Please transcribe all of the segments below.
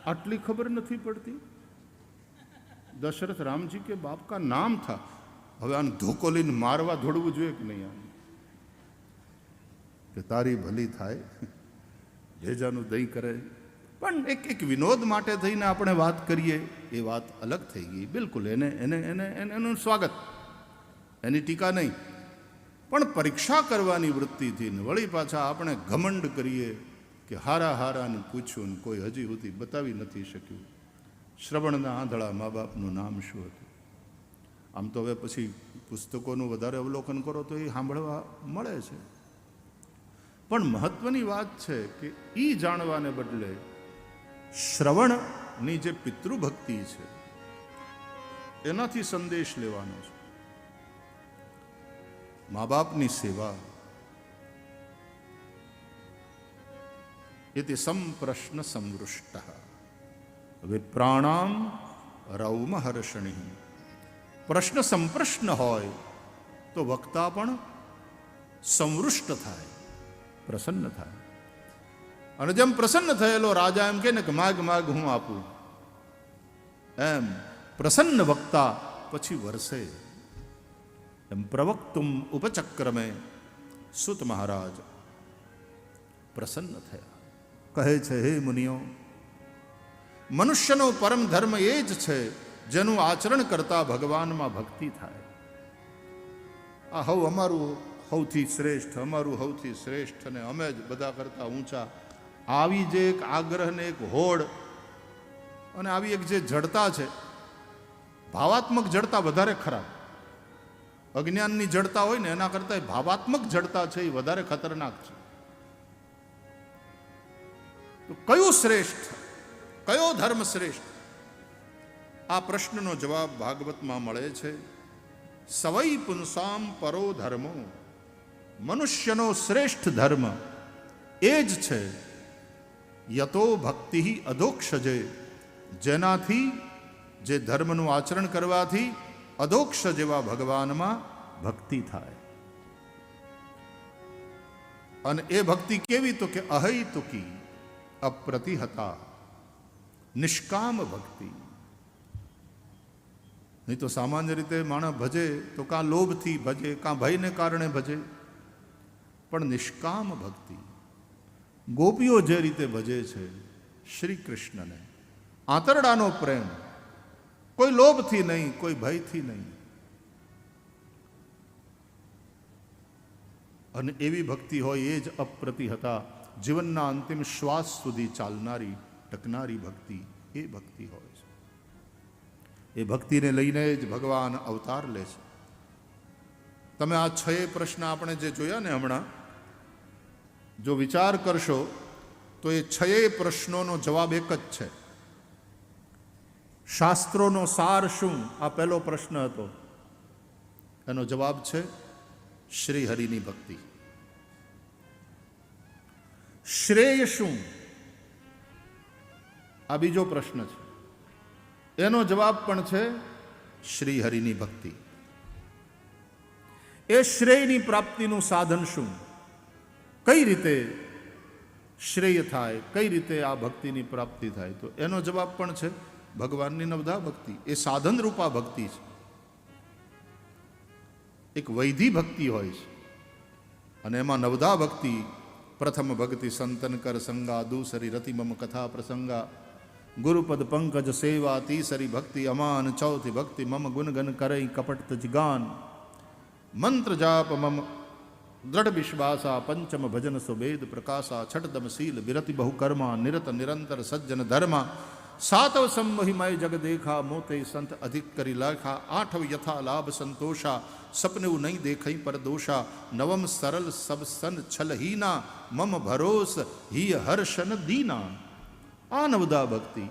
आटली खबर नहीं पड़ती। दशरथ राम जी के बाप का नाम था, હવે આને ધોકો લઈને મારવા દોડવું જોઈએ કે નહીં? આને કે તારી ભલી થાય, ભેજાનું દહીં કરે. પણ એક વિનોદ માટે થઈને આપણે વાત કરીએ એ વાત અલગ થઈ ગઈ. બિલકુલ એને એને એને એનું સ્વાગત, એની ટીકા નહીં. પણ પરીક્ષા કરવાની વૃત્તિથી વળી પાછા આપણે ઘમંડ કરીએ કે હારા હારાને પૂછ્યું ને કોઈ હજી સુધી બતાવી નથી શક્યું. શ્રવણના આંધળા મા બાપનું નામ શું હતું? આમ તો હવે પછી પુસ્તકોનું વધારે અવલોકન કરો તો એ સાંભળવા મળે છે. પણ મહત્વની વાત છે કે એ જાણવાને બદલે શ્રવણની જે પિતૃભક્તિ છે એનાથી સંદેશ લેવાનો છે. મા બાપની સેવા એ તે સંપ્રશ્ન સંવૃષ્ટ વિપ્રાણામ રૌમ હર્ષણી. પ્રશ્ન સંપ્રશ્ન હોય તો વક્તા પણ સંવૃષ્ટ થાય, પ્રસન્ન થાય. અને જેમ પ્રસન્ન થયેલો રાજા એમ કે ને કે માગ માગ હું આપું, એમ પ્રસન્ન વક્તા પછી વરસે. એમ પ્રવક્તુમ ઉપચક્રમે સુત મહારાજ પ્રસન્ન થયા. કહે છે, હે મુનિઓ, મનુષ્યનો પરમ ધર્મ એ જ છે જેનું આચરણ કરતા ભગવાનમાં ભક્તિ થાય. આ હવ અમારું સૌથી શ્રેષ્ઠ, અમારું સૌથી શ્રેષ્ઠ અને અમે જ બધા કરતા ઊંચા, આવી જે એક આગ્રહ ને એક હોડ અને આવી એક જે જડતા છે, ભાવાત્મક જડતા વધારે ખરાબ. અજ્ઞાનની જડતા હોય ને એના કરતા ભાવાત્મક જડતા છે એ વધારે ખતરનાક છે. તો કયું શ્રેષ્ઠ, કયો ધર્મ શ્રેષ્ઠ? આ પ્રશ્નનો જવાબ ભાગવતમાં મળે છે. સવૈ પુંસામ પરો ધર્મો. મનુષ્યનો શ્રેષ્ઠ ધર્મ એ જ છે યતો ભક્તિ અધોક્ષજે, જેનાથી, જે ધર્મનું આચરણ કરવાથી અધોક્ષ જેવા ભગવાનમાં ભક્તિ થાય. અને એ ભક્તિ કેવી? તો કે અહૈતુકી, અપ્રતિહતા, નિષ્કામ ભક્તિ. નહીં તો સામાન્ય રીતે માણસ ભજે તો કાં લોભથી ભજે, કાં ભયને કારણે ભજે. પણ નિષ્કામ ભક્તિ, ગોપીઓ જે રીતે ભજે છે શ્રી કૃષ્ણને, આંતરડાનો પ્રેમ, કોઈ લોભથી નહીં, કોઈ ભયથી નહીં. અને એવી ભક્તિ હોય એ જ અપ્રતિહતા, જીવનના અંતિમ શ્વાસ સુધી ચાલનારી, ટકનારી ભક્તિ, એ ભક્તિ હોય છે. એ ભક્તિને લઈને જ ભગવાન અવતાર લે છે. તમે આ 6 પ્રશ્ન આપણે જે જોયા ને હમણાં, જો વિચાર કરશો તો એ 6 પ્રશ્નોનો જવાબ એક જ છે. શાસ્ત્રોનો સાર શું? આ પહેલો પ્રશ્ન હતો. એનો જવાબ છે શ્રી હરિની ભક્તિ. શ્રેય શું? આ બીજો પ્રશ્ન છે. એનો જવાબ પણ છે શ્રી હરિની ભક્તિ. એ શ્રેયની પ્રાપ્તિનું સાધન શું? કઈ રીતે શ્રેય થાય, કઈ રીતે આ ભક્તિની પ્રાપ્તિ થાય? તો એનો જવાબ પણ છે ભગવાનની નવધા ભક્તિ. એ સાધન રૂપા ભક્તિ છે. એક વૈધિ ભક્તિ હોય છે અને એમાં નવધા ભક્તિ. પ્રથમ ભક્તિ સંતન કર સંગા, દૂસરી રતિ મમ કથા પ્રસંગા, ગુરુપદ પંકજ સેવા, તીસરી ભક્તિ અમાન, ચૌથી ભક્તિ મમ ગુણગન કરઈ કપટ તજગાન, મંત્ર જાપ મમ દ્રઢ વિશ્વાસા, પંચમ ભજન સુભેદ પ્રકાશા, છઠદમ શીલ વિરતિ બહુકર્મા, નિરત નિરંતર સજ્જન ધર્મા, સાતવ સંમહિમય જગ દેખા, મોતે સંત અધિક કરી લાખા, આઠવ યથા લાભ સંતોષા, સપનેવું નહીં દેખઈ પર દોષા, નવમ સરલ સબ સન છલહીના, મમ ભરોસ હિ હર્ષન દીના. આ નવદા ભક્તિ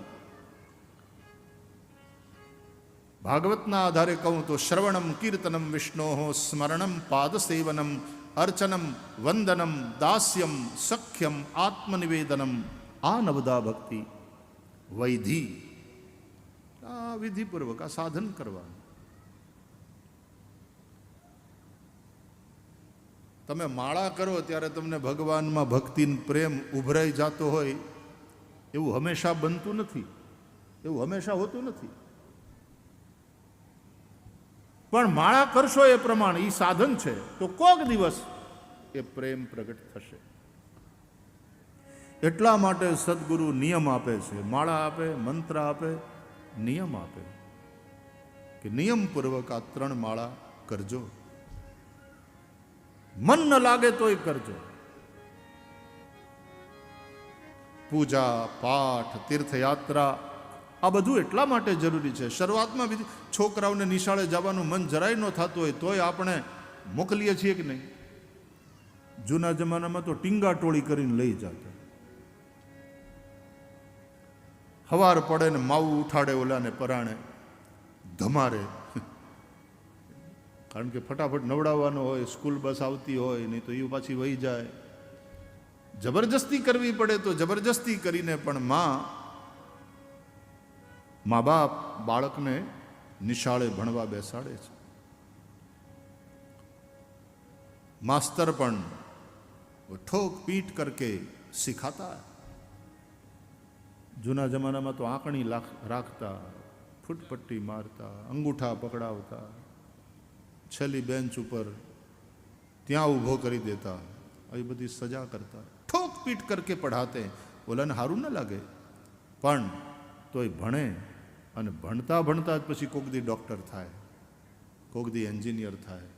ભાગવતના આધારે કહું તો શ્રવણમ કીર્તનમ વિષ્ણોઃ, સ્મરણમ પાદસેવનમ, અર્ચનમ વંદનમ, દાસ્યમ સખ્યમ આત્મનિવેદનમ. આ નવદા ભક્તિ વૈધિ, આ વિધિપૂર્વક આ સાધન કરવાનું. તમે માળા કરો ત્યારે તમને ભગવાનમાં ભક્તિનો પ્રેમ ઉભરાઈ જતો હોય એવું હંમેશા બનતું નથી, એવું હંમેશા હોતું નથી. પણ માળા કરશો એ પ્રમાણે એ સાધન છે, તો કોક દિવસ એ પ્રેમ પ્રગટ થશે. એટલા માટે સદગુરુ નિયમ આપે છે, માળા આપે, મંત્ર આપે, નિયમ આપે કે નિયમપૂર્વક આ 3 માળા કરજો. મન ન લાગે તોય કરજો. પૂજા પાઠ તીર્થયાત્રા આ બધું એટલા માટે જરૂરી છે. શરૂઆતમાં છોકરાઓને નિશાળે જવાનું મન જરાય ન થતું હોય તોય આપણે મોકલીએ છીએ કે નહીં? જૂના જમાનામાં તો ટીંગા ટોળી કરીને લઈ જતા. હવાર પડે ને માવું ઉઠાડે ઓલાને પરાણે ધમારે, કારણ કે ફટાફટ નવડાવવાનો હોય, સ્કૂલ બસ આવતી હોય, નહીં તો એ પાછી વહી જાય. જબરજસ્તી કરવી પડે તો જબરજસ્તી કરીને પણ મા બાપ બાળકને નિશાળે ભણવા બેસાડે છે. માસ્તર પણ ઠોક પીટ કરકે સિખાતા. જૂના જમાનામાં તો આંકણી રાખતા, ફૂટપટ્ટી મારતા, અંગૂઠા પકડાવતા, છેલ્લી બેન્ચ ઉપર ત્યાં ઊભો કરી દેતા, આવી બધી સજા કરતા. ઠોક પીટ કરકે પઢાતે. ઓલાને સારું ન લાગે પણ તોય ભણે, અને ભણતા ભણતા જ પછી કોક દી ડૉક્ટર થાય, કોક દી એન્જિનિયર થાય,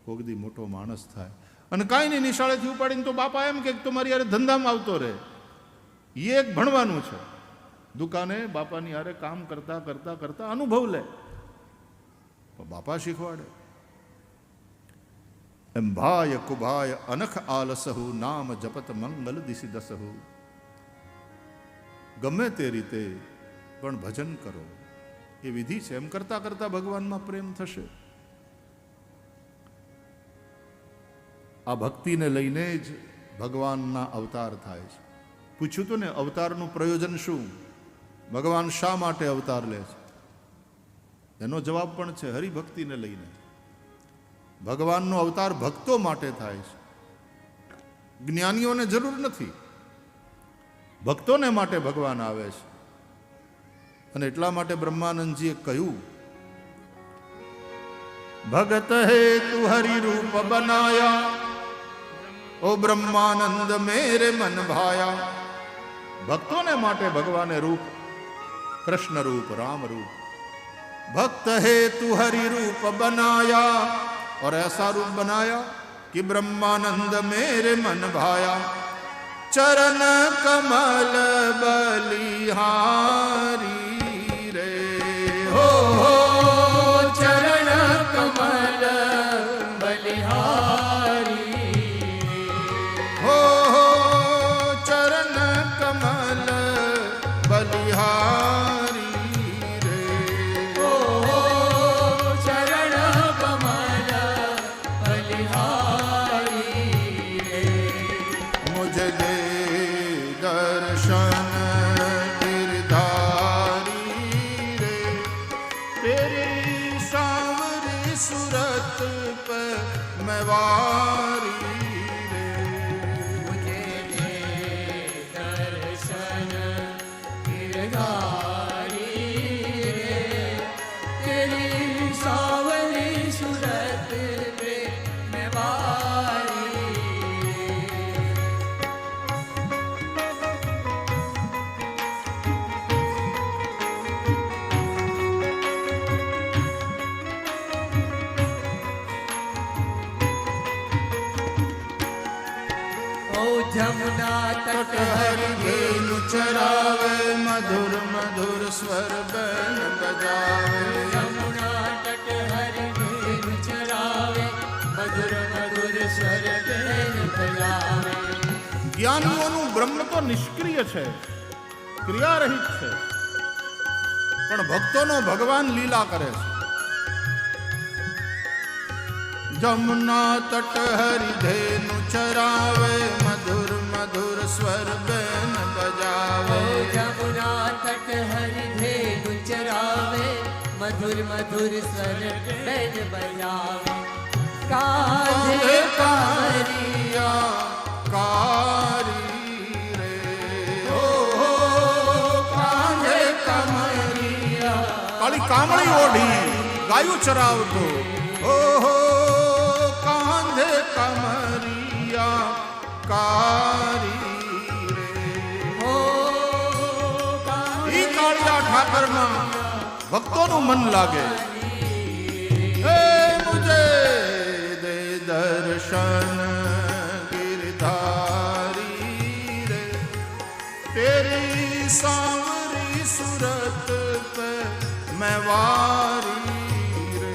કોક દી મોટો માણસ થાય. અને કાંઈ નહીં, નિશાળેથી ઉપાડીને તો બાપા એમ કે તમારી યારે ધંધામાં આવતો રહે. એ એક ભણવાનું છે. દુકાને બાપાની યારે કામ કરતા કરતા કરતા અનુભવ લે, બાપા શીખવાડે. એમ ભાય કુભાય અનખ આલસહુ, નામ જપત મંગલ દિશી દસહુ. ગમે તે રીતે પણ ભજન કરો, એ વિધિ છે. એમ કરતા કરતા ભગવાનમાં પ્રેમ થશે. આ ભક્તિને લઈને જ ભગવાનના અવતાર થાય છે. પૂછ્યું તો ને, અવતારનું પ્રયોજન શું? ભગવાન શા માટે અવતાર લે છે? એનો જવાબ પણ છે હરિભક્તિને લઈને. ભગવાનનો અવતાર ભક્તો માટે થાય છે, જ્ઞાનીઓને જરૂર નથી. ભક્તોને માટે ભગવાન આવે છે. અને એટલા માટે બ્રહ્માનંદજીએ કહ્યું, ભગત હે તુ હરિ રૂપ બનાયા, ઓ બ્રહ્માનંદ મેરે મન ભાયા. ભક્તોને માટે ભગવાને રૂપ, કૃષ્ણ રૂપ, રામ રૂપ. भक्त है तू हरि रूप बनाया और ऐसा रूप बनाया कि ब्रह्मानंद मेरे मन भाया। चरण कमल बलिहारी रे हो चरण कमल बलिहारी हो चरण कमल बलिहारी जमुना तट हरि धेनु चरावे मधुर मधुर स्वर बैन बजावे। जमुना तट हरि धेनु चरावे मधुर मधुर स्वर बैन बजावे। જ્ઞાનીઓનું બ્રહ્મ તો નિષ્ક્રિય છે, ક્રિયારહિત છે, પણ ભક્તોનો ભગવાન લીલા કરે છે. जमुना तट हरि धेनु चरावे मधुर मधुर स्वर बैन बजावे। जमुना तट हरि धेनु चरावे मधुर मधुर स्वर बैन बजावे। कान्हे कारिया कारी रे हो કામળી ઓઢી ગાયું ચરાવતો, ઓહો કાંધે કમરિયા કારી રે. ઈ કાળિયા ઠાકરમાં ભક્તોનું મન લાગે. હે મુજે દે દર્શન गिरधारी रे, तेरी सांवरी सूरत पे मैं वारी रे.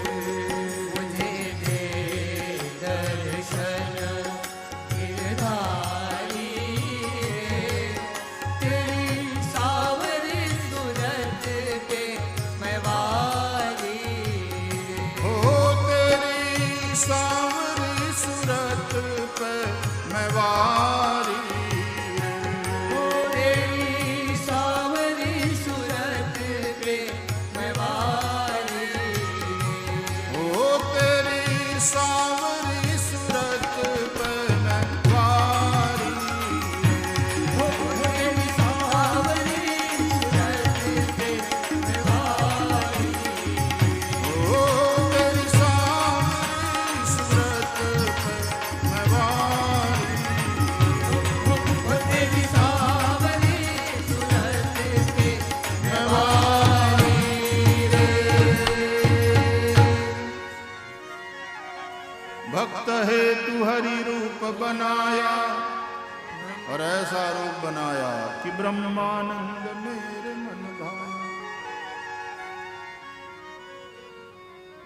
मुझे दे दर्शन गिरधारी रे, तेरी सावरी सूरत पे मैं वारी रे. ओ तेरी सांवरी सूरत पे मैं वारी रे. तेरी सावरी सूरत पे मैं वारी रे. ओ तेरी सांवरी सूरत पे मैं वारी रे. तेरी सावरी सूरत पे मैं वारी ओ तेरी सांवरी सूरत पे मैं वारी. तेरी सावरी सूरत पे मैं वारी रे. भक्त है तू हरि रूप बनाया, और ऐसा रूप बनाया कि ब्रह्मानंद मेरे मन भाया.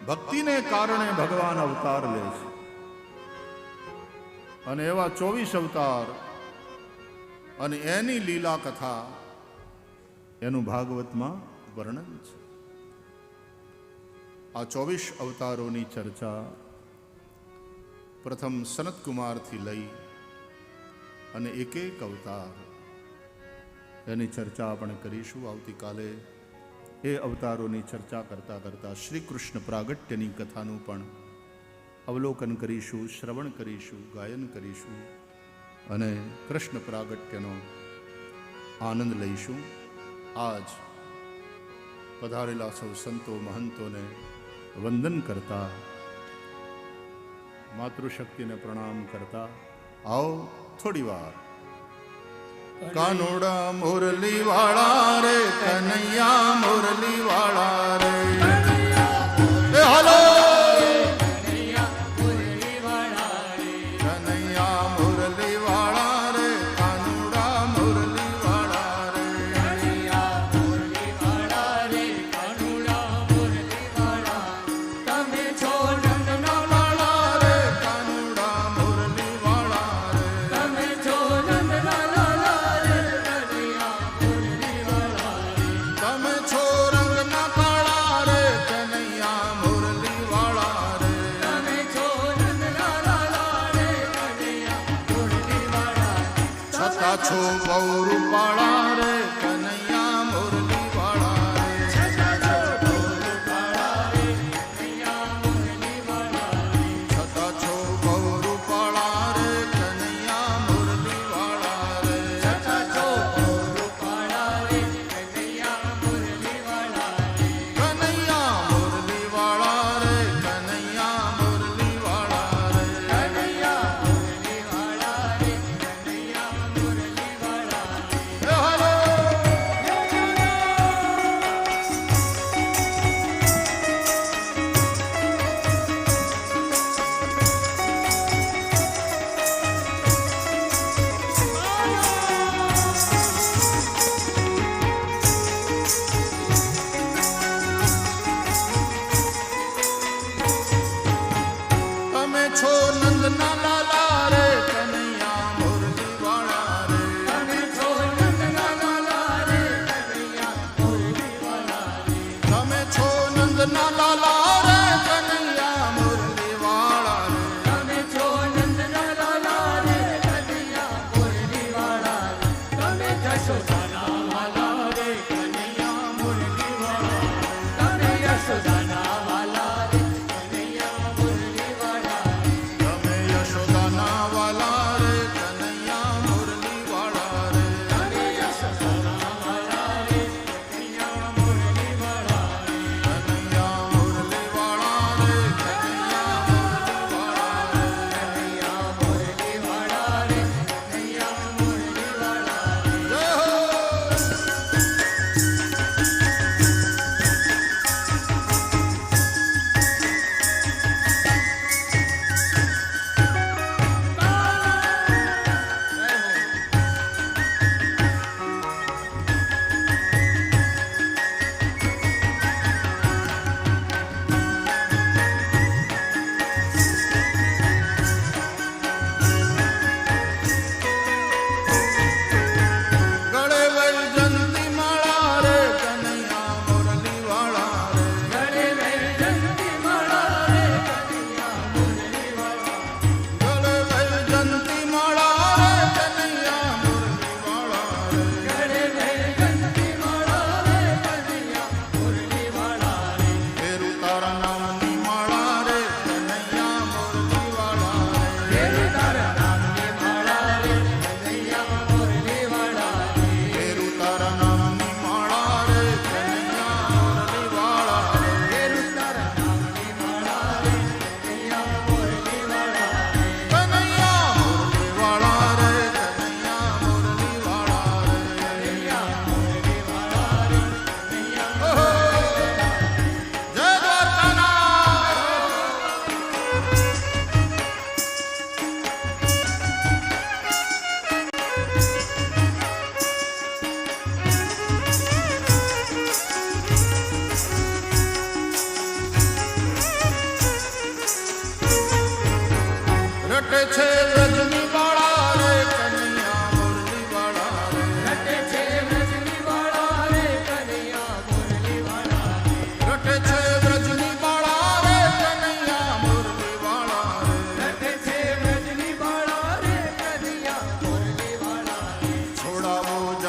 ભક્તિને કારણે ભગવાન અવતાર લે છે, અને એવા 24 અવતાર અને એની લીલા કથા એનું ભાગવતમાં વર્ણન છે. આ 24 અવતારોની ચર્ચા પ્રથમ સનતકુમારથી લઈ અને એક એક અવતાર એની ચર્ચા આપણે કરીશું. આવતીકાલે એ અવતારોની ચર્ચા કરતા કરતા શ્રી કૃષ્ણ પ્રાગટ્યની કથાનું પણ અવલોકન કરીશું, શ્રવણ કરીશું, ગાયન કરીશું અને કૃષ્ણ પ્રાગટ્યનો આનંદ લઈશું. આજ પધારેલા સૌ સંતો મહંતોને વંદન કરતા, માતૃશક્તિને પ્રણામ કરતા આવો થોડી વાર. કાનોડા મુરલી વાળા રે, કનૈયા મુરલી વાળા રે. એ હાલો કનૈયા મુરલી વાળા રે, કનૈયા મુરલી વાળા રે, કાનોડા મુરલી વાળા રે. કનૈયા મુરલી વાળા રે, કાનુડા મુરલી વાળા. તમે છો નંદના વાળા રે, કાનોડા મુરલી વાળા રે. તમે છો નંદના લાલા રે, કનૈયા મુરલી વાળા રે. તમે છો રંગના કાળા રે, કનૈયા મુરલી વાળા રે. તમે છો નંદના લાલા રે, કનૈયા મુરલી વાળા. છતાં છો બહુ રૂપાળા રે, કનૈયા મુરલી વાળા રે. છતાં છો બોલ કાળા રે, કનૈયા મુરલી વાળા રે. છતાં છો બહુ રૂપાળા રે, કનૈયા મુરલી વાળા રે. છતાં છો બોલ કાળા રે, કનૈયા મુરલી વાળા રે. કનૈયા મુરલી વાળા રે, કનૈયા મુરલી વાળા રે. કનૈયા મુરલી વાળા રે, કનૈયા મુરલી વાળા રે. એ હાલો તમે છો નંદના લાલા રે, કનૈયા મુરલી વાળા રે. તમે છો નંદના લાલા રે, કનૈયા મુરલી વાળા રે. તમે છો નંદના લાલા રે, કનૈયા મુરલી વાળા રે. તમે છો નંદના લાલા રે, કનૈયા મુરલી વાળા રે. તમે જશોદાના વાલા રે, કનૈયા મુરલી વાળા રે. તમે યશોદાના વાલા રે, કનૈયા મુરલી વાળા રે. તમે યશોદાના વાલા રે, કનૈયા મુરલી વાળા રે. તમે યશોદાના વાલા રે, કનૈયા મુરલી વાળા રે.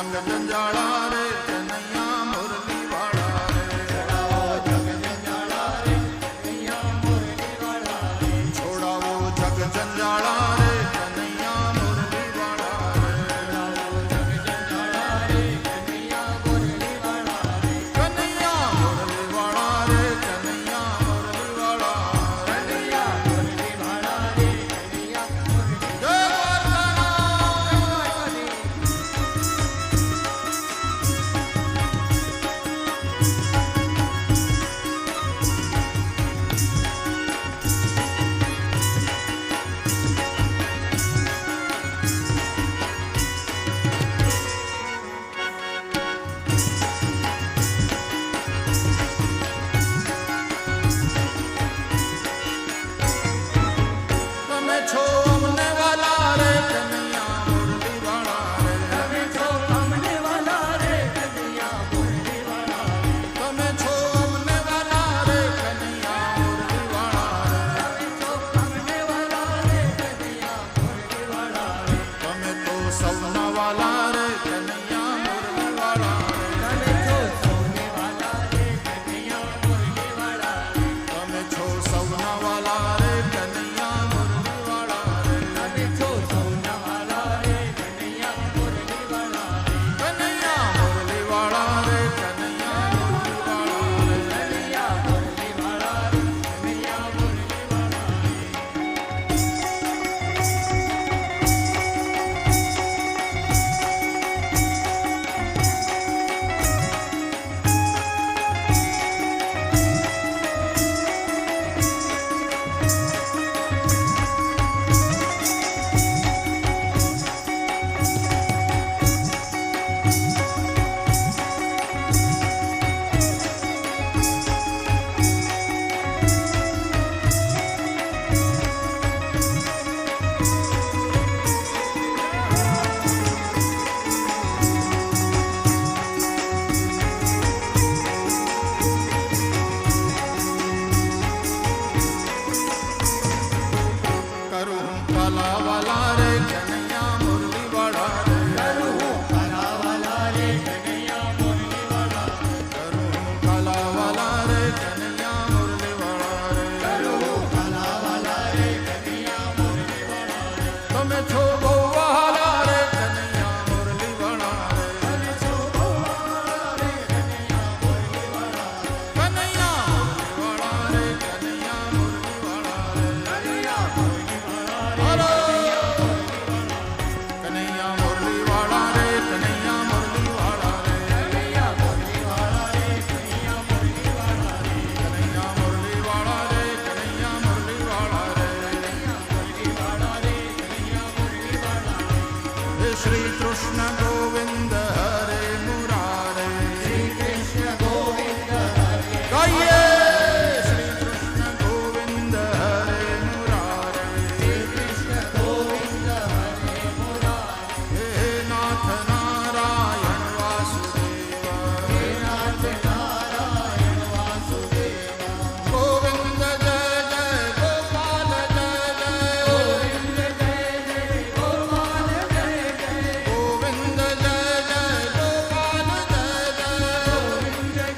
જંગ જંજાળા રે કનૈયા મુરલી વાળા રે છોડાવો જગ જંજાળા રે કનૈયા મુરલી વાળા રે છોડાવો જગ જંજાળા રે કનૈયા મુરલી વાળા રે છોડાવો જગ જંજાળા રે કનૈયા મુરલી વાળા રે કનૈયા મુરલી વાળા રે કનૈયા મુરલી વાળા કનૈયા મુરલી વાળા રે કનૈયા મુરલી જય દ્વારકાનાથ. તમે છો અમને વાલા રે કનૈયા મુરલી વાળા રે તમે છો અમને વાલા રે કનૈયા મુરલી વાળા રે તમે છો અમને વાલા રે કનૈયા મુરલી વાળા રે તમે છો અમને વાલા રે કનૈયા મુરલી વાળા રે તમે તો સૌના વાલા રે કનૈયા મુરલી વાળા રે તમે છો સૌને વાલા રે કનૈયા મુરલી વાળા રે તમે છો સૌના વાલા રે કનૈયા મુરલી વાળા રે તમે છો સૌના વાલા રે કનૈયા મુરલી વાળા રે કનૈયા મુરલી વાળા રે કનૈયા મુરલી વાળા રે કનૈયા મુરલી વાળા રે કનૈયા મુરલી વાળા રે કરું હું કાલા વાલા રે કનૈયા મુરલી વાળા રે કરું હું કાલા વાલા રે કનૈયા મુરલી વાળા રે કરું હું કાલા વાલા રે કનૈયા મુરલી વાળા રે કરું હું કાલા વાલા રે કનૈયા મુરલી વાળા રે તમે છો બહુ વહાલા રે કનૈયા મુરલી વાળા રે તમે છો બહુ વાલા રે કનૈયા મુરલી વાળા રે કનૈયા મુરલી વાળા રે કનૈયા મુરલી વાળા રે કનૈયા મુરલી વાળા રે હલો કનૈયા મુરલી વાળા રે કનૈયા મુરલી વાળા રે કનૈયા મુરલી વાળા રે કનૈયા મુરલી વાળા રે કનૈયા મુરલી વાળા રે કનૈયા મુરલી વાળા રે મુરલી વાળા રે કનૈયા મુરલી વાળા રે હે શ્રી કૃષ્ણ ગોવિંદ હરે મુરારે શ્રી કૃષ્ણ ગોવિંદ હરે ગાઈએ શ્રી કૃષ્ણ ગોવિંદ હરે મુરારે શ્રી કૃષ્ણ ગોવિંદ હરે મુરારે હે નાથ નારાયણ વાસુદેવ હે નાથ નારાયણ વાસુદેવ ગોવિંદ જય જય ગોપાલ જય જય ગોવિંદ જય જય ગોપાલ જય જય ગોવિંદ જય જય ગોપાલ જય જય ગોવિંદ જય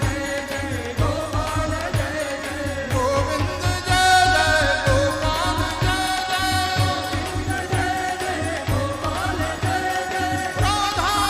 જય ગોપાલ જય જય ગોવિંદ જય જય ગોપાલ જય જય ગોવિંદ જય જય ગોપાલ જય જય રાધા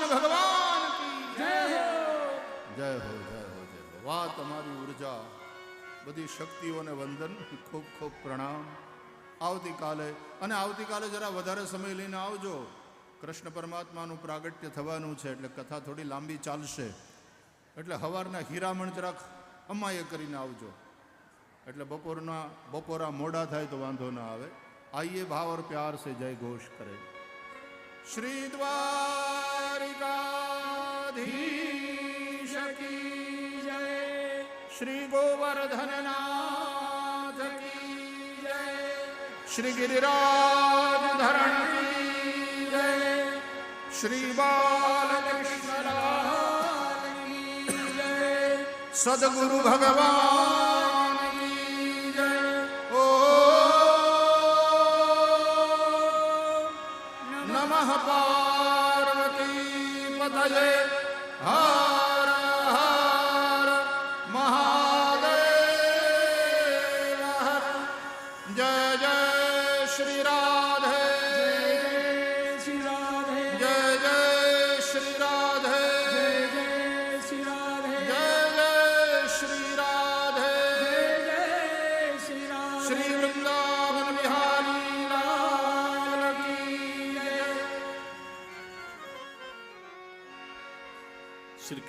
ભગવાન કી જય હો. જય હો જય હો જય હો. વાહ તમારી ઉર્જા, બધી શક્તિઓને વંદન, ખૂબ ખૂબ પ્રણામ. આવતીકાલે જરા વધારે સમય લઈને આવજો. કૃષ્ણ પરમાત્માનું પ્રાગટ્ય થવાનું છે એટલે કથા થોડી લાંબી ચાલશે, એટલે સવારના હીરામણ જરાક અમાયે કરીને આવજો, એટલે બપોરા મોડા થાય તો વાંધો ના આવે. આइए भाव और प्यार से जय घोष करें. श्री द्वारिकाधीश की जय, श्री गोवर्धननाथ की जय, श्री गिरिराज धरण की जय, श्री बालकृष्ण लाल की जय, सद्गुरु भगवान की जय. ओ नमः पार्वती पतये हर हर महादेव हर. जय जय श्री राधे, શ્રી રાધે, जय जय श्री राधे, જય શ્રી રાધે, जय जय श्री राधे. જય શ્રી રાધે. श्री वृंदावन बिहारी लाल की जय. श्री